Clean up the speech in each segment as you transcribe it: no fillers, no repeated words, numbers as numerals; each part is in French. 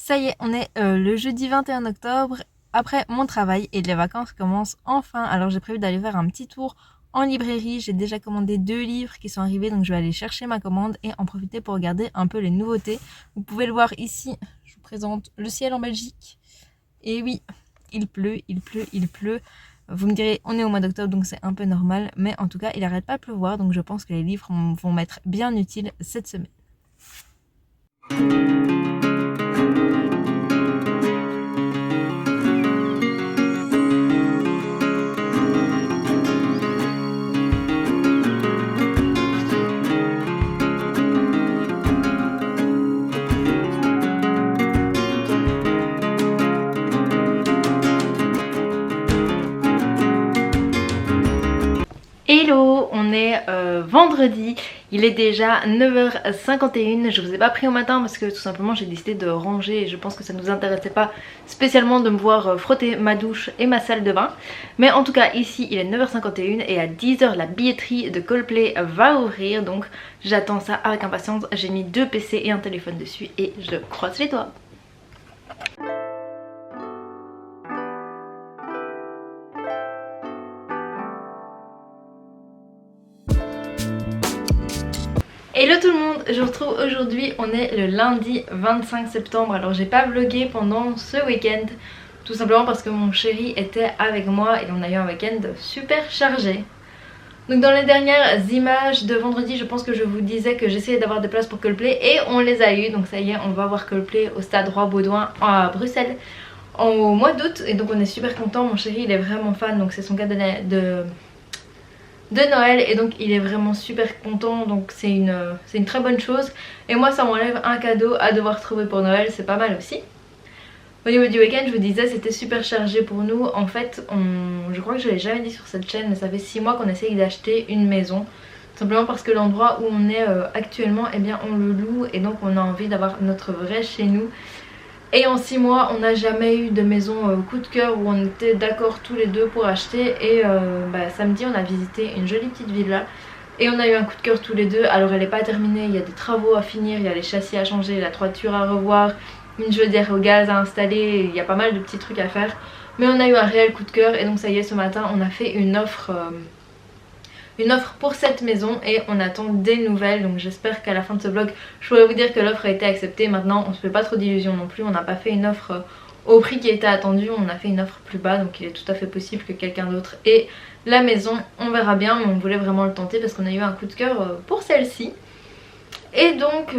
Ça y est, on est le jeudi 21 octobre, après mon travail et les vacances commencent enfin. Alors j'ai prévu d'aller faire un petit tour en librairie. J'ai déjà commandé 2 livres qui sont arrivés, donc je vais aller chercher ma commande et en profiter pour regarder un peu les nouveautés. Vous pouvez le voir ici, je vous présente le ciel en Belgique. Et oui, il pleut, il pleut, il pleut. Vous me direz, on est au mois d'octobre, donc c'est un peu normal, mais en tout cas, il n'arrête pas de pleuvoir, donc je pense que les livres vont m'être bien utiles cette semaine. Hello, on est vendredi, il est déjà 9h51, je vous ai pas pris au matin parce que tout simplement j'ai décidé de ranger et je pense que ça ne nous intéressait pas spécialement de me voir frotter ma douche et ma salle de bain. Mais en tout cas ici il est 9h51 et à 10h la billetterie de Coldplay va ouvrir, donc j'attends ça avec impatience. J'ai mis 2 PC et un téléphone dessus et je croise les doigts. Hello tout le monde, je vous retrouve aujourd'hui, on est le lundi 25 septembre. Alors j'ai pas vlogué pendant ce week-end, tout simplement parce que mon chéri était avec moi et on a eu un week-end super chargé. Donc dans les dernières images de vendredi, je pense que je vous disais que j'essayais d'avoir des places pour Coldplay et on les a eu. Donc ça y est, on va voir Coldplay au stade Roi-Baudouin à Bruxelles au mois d'août et donc on est super content. Mon chéri il est vraiment fan, donc c'est son cadeau de Noël et donc il est vraiment super content, donc c'est une très bonne chose. Et moi ça m'enlève un cadeau à devoir trouver pour Noël, c'est pas mal aussi. Au niveau du week-end, je vous disais, c'était super chargé pour nous. En fait, je crois que je l'ai jamais dit sur cette chaîne, mais ça fait 6 mois qu'on essaye d'acheter une maison. Simplement parce que l'endroit où on est actuellement, eh bien on le loue et donc on a envie d'avoir notre vrai chez nous. Et en 6 mois on n'a jamais eu de maison coup de cœur où on était d'accord tous les deux pour acheter. Et samedi on a visité une jolie petite villa et on a eu un coup de cœur tous les deux. Alors elle n'est pas terminée, il y a des travaux à finir, il y a les châssis à changer, la toiture à revoir, une chaudière au gaz à installer, il y a pas mal de petits trucs à faire. Mais on a eu un réel coup de cœur et donc ça y est, ce matin on a fait une offre pour cette maison et on attend des nouvelles. Donc j'espère qu'à la fin de ce vlog je pourrai vous dire que l'offre a été acceptée. Maintenant on se fait pas trop d'illusions non plus, on n'a pas fait une offre au prix qui était attendu, on a fait une offre plus bas, donc il est tout à fait possible que quelqu'un d'autre ait la maison. On verra bien, mais on voulait vraiment le tenter parce qu'on a eu un coup de cœur pour celle-ci. Et donc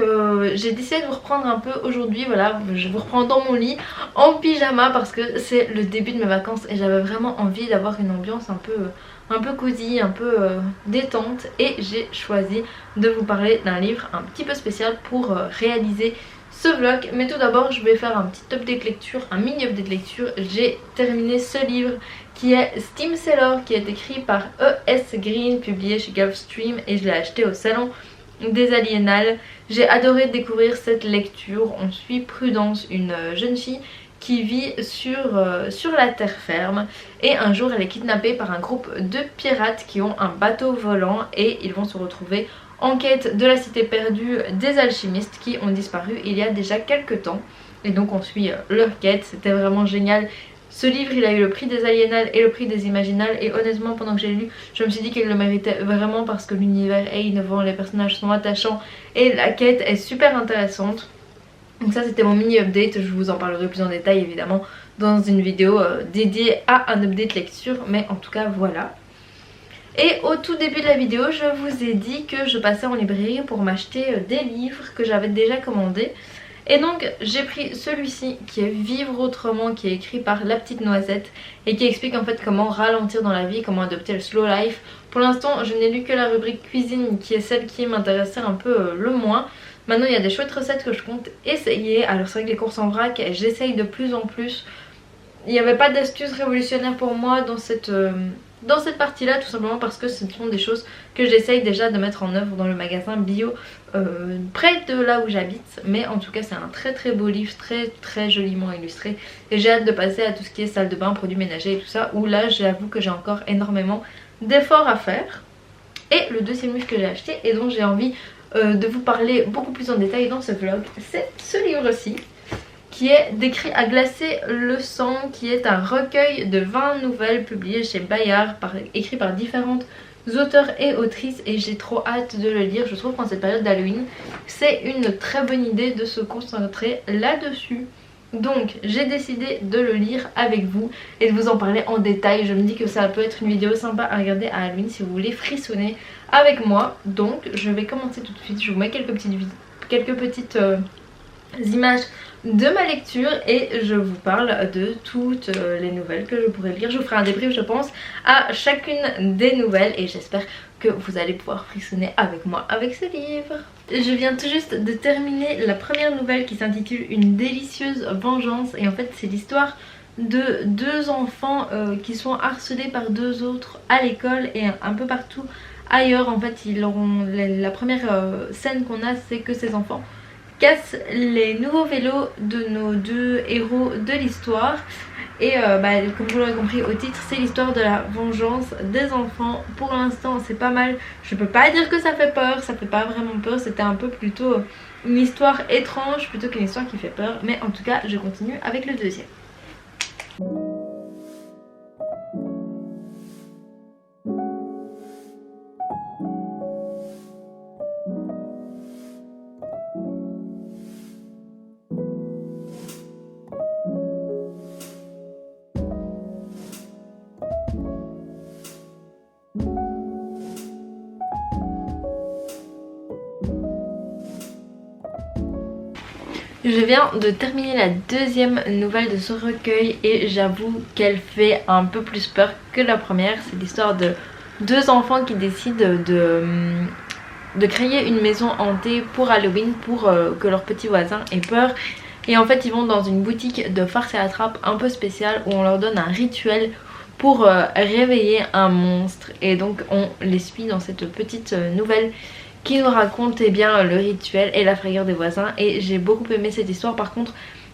j'ai décidé de vous reprendre un peu aujourd'hui, voilà, je vous reprends dans mon lit en pyjama parce que c'est le début de mes vacances et j'avais vraiment envie d'avoir une ambiance un peu cosy, un peu détente. Et j'ai choisi de vous parler d'un livre un petit peu spécial pour réaliser ce vlog. Mais tout d'abord je vais faire un petit update lecture, un mini update lecture. J'ai terminé ce livre qui est Steam Sailor, qui est écrit par E.S. Green, publié chez Gulfstream, et je l'ai acheté au salon des Aliénales. J'ai adoré découvrir cette lecture. On suit Prudence, une jeune fille qui vit sur la terre ferme et un jour elle est kidnappée par un groupe de pirates qui ont un bateau volant et ils vont se retrouver en quête de la cité perdue des alchimistes qui ont disparu il y a déjà quelques temps. Et donc on suit leur quête, c'était vraiment génial. Ce livre il a eu le prix des Aliénales et le prix des Imaginales et honnêtement pendant que j'ai lu je me suis dit qu'il le méritait vraiment parce que l'univers est innovant, les personnages sont attachants et la quête est super intéressante. Donc ça c'était mon mini update, je vous en parlerai plus en détail évidemment dans une vidéo dédiée à un update lecture, mais en tout cas voilà. Et au tout début de la vidéo je vous ai dit que je passais en librairie pour m'acheter des livres que j'avais déjà commandés. Et donc j'ai pris celui-ci qui est Vivre autrement, qui est écrit par La Petite Noisette et qui explique en fait comment ralentir dans la vie, comment adopter le slow life. Pour l'instant je n'ai lu que la rubrique cuisine qui est celle qui m'intéressait un peu le moins. Maintenant il y a des chouettes recettes que je compte essayer. Alors c'est vrai que les courses en vrac j'essaye de plus en plus. Il n'y avait pas d'astuces révolutionnaires pour moi dans cette partie là, tout simplement parce que ce sont des choses que j'essaye déjà de mettre en œuvre dans le magasin bio près de là où j'habite. Mais en tout cas c'est un très très beau livre, très joliment illustré et j'ai hâte de passer à tout ce qui est salle de bain, produits ménagers et tout ça, où là j'avoue que j'ai encore énormément d'efforts à faire. Et le deuxième livre que j'ai acheté et dont j'ai envie de vous parler beaucoup plus en détail dans ce vlog, c'est ce livre-ci qui est D'écrit à glacer le sang, qui est un recueil de 20 nouvelles publiées chez Bayard, écrit par différentes auteurs et autrices, et j'ai trop hâte de le lire. Je trouve qu'en cette période d'Halloween c'est une très bonne idée de se concentrer là-dessus. Donc j'ai décidé de le lire avec vous et de vous en parler en détail. Je me dis que ça peut être une vidéo sympa à regarder à Halloween si vous voulez frissonner avec moi. Donc je vais commencer tout de suite. Je vous mets quelques petites images de ma lecture et je vous parle de toutes les nouvelles que je pourrais lire. Je vous ferai un débrief je pense à chacune des nouvelles et j'espère que vous allez pouvoir frissonner avec moi avec ce livre. Je viens tout juste de terminer la première nouvelle qui s'intitule Une délicieuse vengeance, et en fait c'est l'histoire de deux enfants qui sont harcelés par deux autres à l'école et un peu partout ailleurs. En fait la première scène qu'on a, c'est que ces enfants cassent les nouveaux vélos de nos deux héros de l'histoire. Et comme vous l'aurez compris au titre, c'est l'histoire de la vengeance des enfants. Pour l'instant c'est pas mal, je peux pas dire que ça fait peur, ça fait pas vraiment peur, c'était un peu plutôt une histoire étrange plutôt qu'une histoire qui fait peur. Mais en tout cas je continue avec le deuxième. Je viens de terminer la deuxième nouvelle de ce recueil et j'avoue qu'elle fait un peu plus peur que la première. C'est l'histoire de deux enfants qui décident de créer une maison hantée pour Halloween pour que leurs petits voisins aient peur. Et en fait ils vont dans une boutique de farce et attrape un peu spéciale où on leur donne un rituel pour réveiller un monstre. Et donc on les suit dans cette petite nouvelle qui nous raconte bien le rituel et la frayeur des voisins. Et j'ai beaucoup aimé cette histoire. Par contre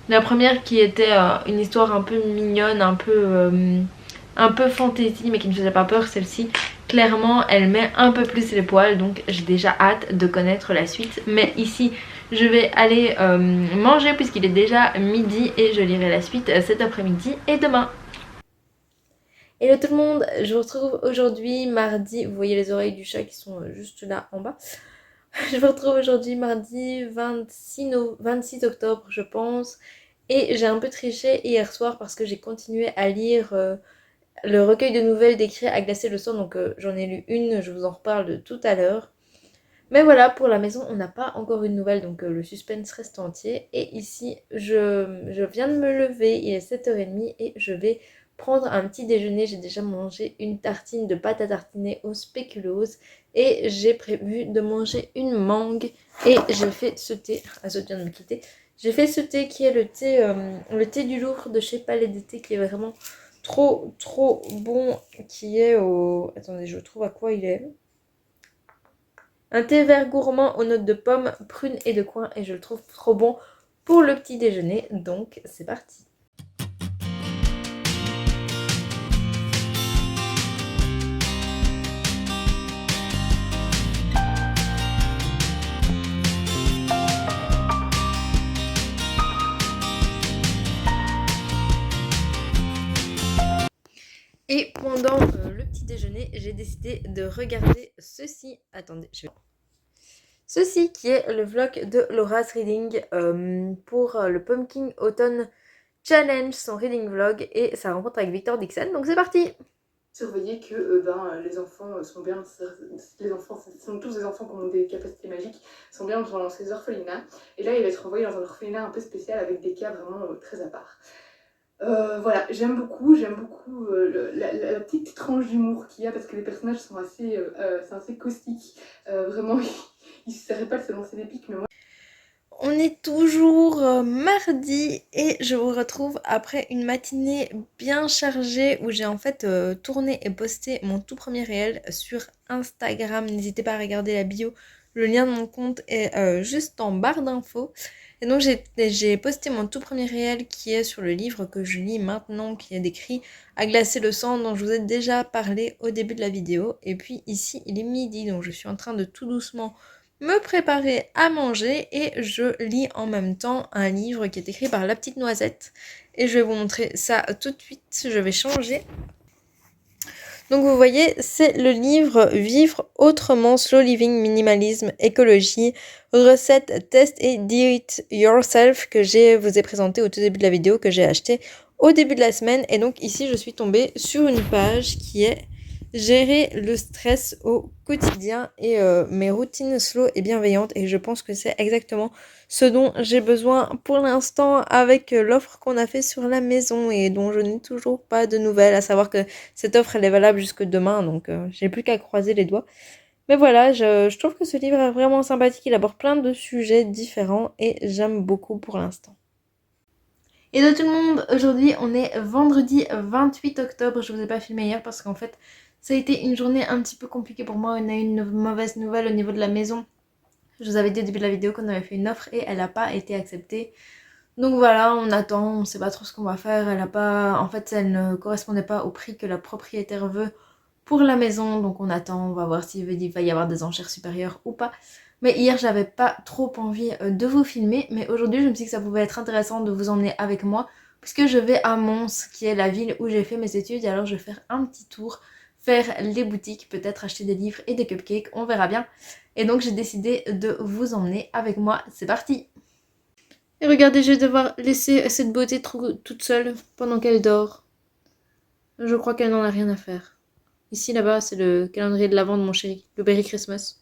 la première qui était une histoire un peu mignonne, un peu fantaisie mais qui ne faisait pas peur, celle-ci clairement elle met un peu plus les poils, donc j'ai déjà hâte de connaître la suite. Mais ici je vais aller manger puisqu'il est déjà midi et je lirai la suite cet après-midi et demain. Hello tout le monde, je vous retrouve aujourd'hui mardi, vous voyez les oreilles du chat qui sont juste là en bas. Je vous retrouve aujourd'hui mardi 26 octobre je pense, et j'ai un peu triché hier soir parce que j'ai continué à lire le recueil de nouvelles d'Écrit à glacer le sang, donc j'en ai lu une, je vous en reparle tout à l'heure. Mais voilà, pour la maison on n'a pas encore une nouvelle, donc le suspense reste entier. Et ici je viens de me lever, il est 7h30 et je vais prendre un petit déjeuner. J'ai déjà mangé une tartine de pâte à tartiner au spéculoos et j'ai prévu de manger une mangue. Et j'ai fait ce thé, Azot vient de me quitter, j'ai fait ce thé qui est le thé du lourd de chez Palais des Thés, qui est vraiment trop bon, qui est au... Attendez, je trouve à quoi il est. Un thé vert gourmand aux notes de pommes, prunes et de coin, et je le trouve trop bon pour le petit déjeuner, donc c'est parti. Et pendant le petit déjeuner, j'ai décidé de regarder ceci. Attendez, ceci qui est le vlog de Laura's Reading pour le Pumpkin Autumn Challenge, son reading vlog et sa rencontre avec Victor Dixon. Donc c'est parti! Surveiller que les enfants sont bien, les enfants, ce sont tous des enfants qui ont des capacités magiques, sont bien dans ces orphelinats. Et là il va être envoyé dans un orphelinat un peu spécial avec des cas vraiment très à part. Voilà, j'aime beaucoup la petite tranche d'humour qu'il y a, parce que les personnages sont assez caustiques. Vraiment, ils ne s'arrêtent pas de se lancer des pics, mais moi... On est toujours mardi et je vous retrouve après une matinée bien chargée où j'ai en fait tourné et posté mon tout premier réel sur Instagram. N'hésitez pas à regarder la bio, le lien de mon compte est juste en barre d'infos. Et donc j'ai posté mon tout premier réel qui est sur le livre que je lis maintenant, qui est D'écrit à glacer le sang, dont je vous ai déjà parlé au début de la vidéo. Et puis ici il est midi, donc je suis en train de tout doucement me préparer à manger et je lis en même temps un livre qui est écrit par La Petite Noisette. Et je vais vous montrer ça tout de suite, je vais changer. Donc vous voyez, c'est le livre Vivre autrement, Slow Living, Minimalisme, Écologie, Recettes, Tests et Do It Yourself que vous ai présenté au tout début de la vidéo, que j'ai acheté au début de la semaine. Et donc ici, je suis tombée sur une page qui est Gérer le stress au quotidien et mes routines slow et bienveillantes. Et je pense que c'est exactement ce dont j'ai besoin pour l'instant avec l'offre qu'on a fait sur la maison et dont je n'ai toujours pas de nouvelles, à savoir que cette offre, elle est valable jusque demain, donc j'ai plus qu'à croiser les doigts. Mais voilà, je trouve que ce livre est vraiment sympathique, il aborde plein de sujets différents et j'aime beaucoup pour l'instant. Hello tout le monde, aujourd'hui on est vendredi 28 octobre, je vous ai pas filmé hier parce qu'en fait ça a été une journée un petit peu compliquée pour moi, on a eu une mauvaise nouvelle au niveau de la maison. Je vous avais dit au début de la vidéo qu'on avait fait une offre et elle n'a pas été acceptée. Donc voilà, on attend, on sait pas trop ce qu'on va faire. En fait, elle ne correspondait pas au prix que la propriétaire veut pour la maison. Donc on attend, on va voir s'il va y avoir des enchères supérieures ou pas. Mais hier, j'avais pas trop envie de vous filmer. Mais aujourd'hui, je me suis dit que ça pouvait être intéressant de vous emmener avec moi. Puisque je vais à Mons, qui est la ville où j'ai fait mes études. Et alors, je vais faire un petit tour, faire les boutiques, peut-être acheter des livres et des cupcakes. On verra bien. Et donc, j'ai décidé de vous emmener avec moi. C'est parti! Et regardez, je vais devoir laisser cette beauté toute seule pendant qu'elle dort. Je crois qu'elle n'en a rien à faire. Ici, là-bas, c'est le calendrier de l'Avent de mon chéri, le Berry Christmas.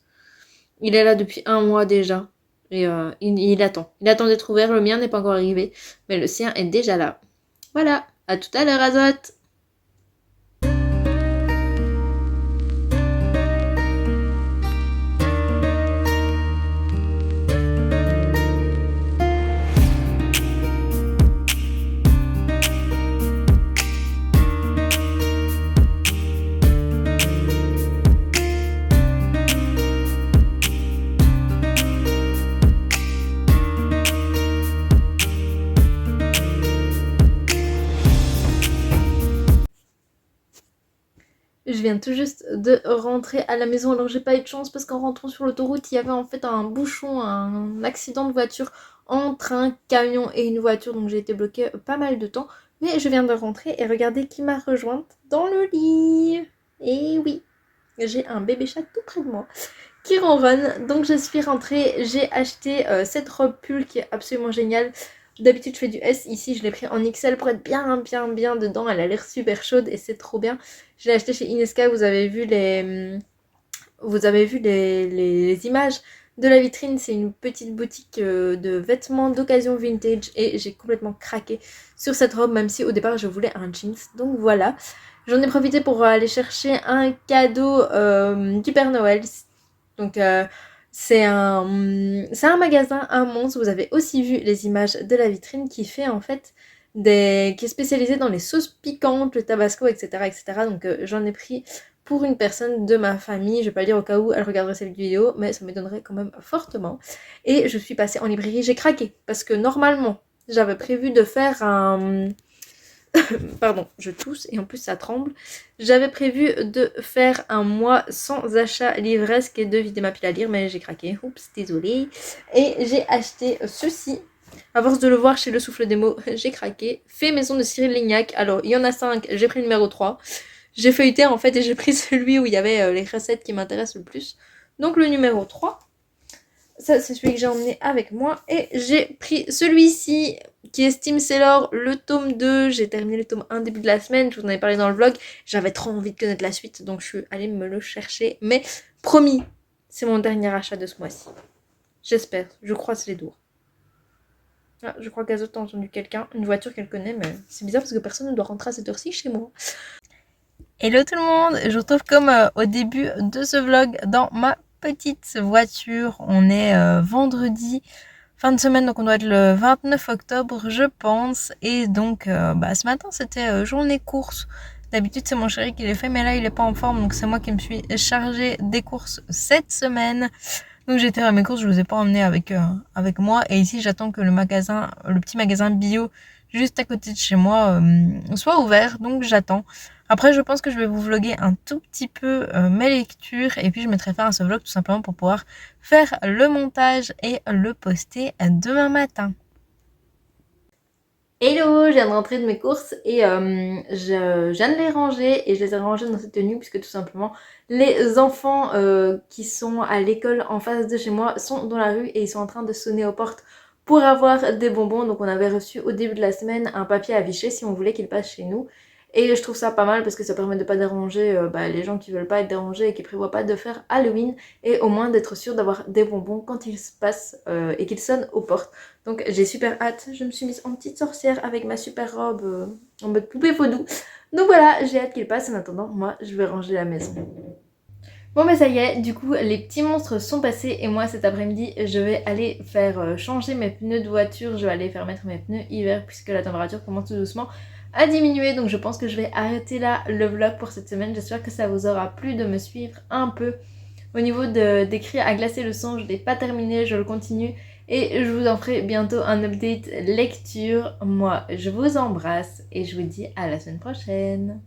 Il est là depuis 1 mois déjà. Et il attend. Il attend d'être ouvert. Le mien n'est pas encore arrivé. Mais le sien est déjà là. Voilà. À tout à l'heure, Azote! Je viens tout juste de rentrer à la maison, alors j'ai pas eu de chance parce qu'en rentrant sur l'autoroute, il y avait en fait un bouchon, un accident de voiture entre un camion et une voiture, donc j'ai été bloquée pas mal de temps. Mais je viens de rentrer et regardez qui m'a rejointe dans le lit. Et oui, j'ai un bébé chat tout près de moi qui ronronne. Donc je suis rentrée, j'ai acheté cette robe pull qui est absolument géniale. D'habitude je fais du S, ici je l'ai pris en XL pour être bien dedans, elle a l'air super chaude et c'est trop bien. Je l'ai acheté chez Inesca, vous avez vu les images de la vitrine, c'est une petite boutique de vêtements d'occasion vintage et j'ai complètement craqué sur cette robe même si au départ je voulais un jeans. Donc voilà, j'en ai profité pour aller chercher un cadeau du Père Noël. Donc c'est un magasin à Mons, vous avez aussi vu les images de la vitrine qui fait en fait qui est spécialisé dans les sauces piquantes, le tabasco, etc. Donc j'en ai pris pour une personne de ma famille, je vais pas le dire au cas où elle regarderait cette vidéo, mais ça m'étonnerait quand même fortement. Et je suis passée en librairie, j'ai craqué, parce que normalement j'avais prévu de faire un... Pardon, je tousse et en plus ça tremble. J'avais prévu de faire un mois sans achat livresque et de vider ma pile à lire, mais j'ai craqué. Oups, désolée. Et j'ai acheté ceci. À force de le voir chez Le Souffle des mots, j'ai craqué. Fait maison de Cyril Lignac. Alors, il y en a 5, j'ai pris le numéro 3. J'ai feuilleté en fait et j'ai pris celui où il y avait les recettes qui m'intéressent le plus. Donc le numéro 3. Ça, c'est celui que j'ai emmené avec moi. Et j'ai pris celui-ci, qui est Steam Sailor, le tome 2. J'ai terminé le tome 1 début de la semaine. Je vous en avais parlé dans le vlog. J'avais trop envie de connaître la suite. Donc, je suis allée me le chercher. Mais, promis, c'est mon dernier achat de ce mois-ci. J'espère. Je croise les doigts. Ah, je crois qu'Azote a entendu quelqu'un. Une voiture qu'elle connaît. Mais c'est bizarre parce que personne ne doit rentrer à cette heure-ci chez moi. Hello tout le monde. Je vous retrouve comme au début de ce vlog dans ma petite voiture. On est vendredi fin de semaine, donc on doit être le 29 octobre je pense. Et donc ce matin c'était journée course. D'habitude c'est mon chéri qui les fait, mais là il est pas en forme, donc c'est moi qui me suis chargée des courses cette semaine. Donc j'ai été faire mes courses, je vous ai pas emmené avec moi. Et ici j'attends que le petit magasin bio juste à côté de chez moi soit ouvert. Donc j'attends. Après je pense que je vais vous vlogger un tout petit peu mes lectures. Et puis je mettrai fin à ce vlog tout simplement pour pouvoir faire le montage et le poster demain matin. Hello, je viens de rentrer de mes courses et je viens de les ranger et je les ai rangées dans cette tenue puisque tout simplement les enfants qui sont à l'école en face de chez moi sont dans la rue et ils sont en train de sonner aux portes pour avoir des bonbons. Donc on avait reçu au début de la semaine un papier affiché si on voulait qu'ils passent chez nous. Et je trouve ça pas mal parce que ça permet de pas déranger les gens qui veulent pas être dérangés et qui prévoient pas de faire Halloween et au moins d'être sûr d'avoir des bonbons quand ils se passent et qu'ils sonnent aux portes. Donc j'ai super hâte, je me suis mise en petite sorcière avec ma super robe en mode poupée vaudou. Donc voilà, j'ai hâte qu'il passe. En attendant, moi je vais ranger la maison. Bon bah ça y est, du coup les petits monstres sont passés et moi cet après-midi je vais aller faire changer mes pneus de voiture. Je vais aller faire mettre mes pneus hiver puisque la température commence tout doucement à diminuer. Donc je pense que je vais arrêter là le vlog pour cette semaine. J'espère que ça vous aura plu de me suivre un peu. Au niveau des cris à glacer le sang, je ne l'ai pas terminé, je le continue. Et je vous en ferai bientôt un update lecture. Moi, je vous embrasse et je vous dis à la semaine prochaine.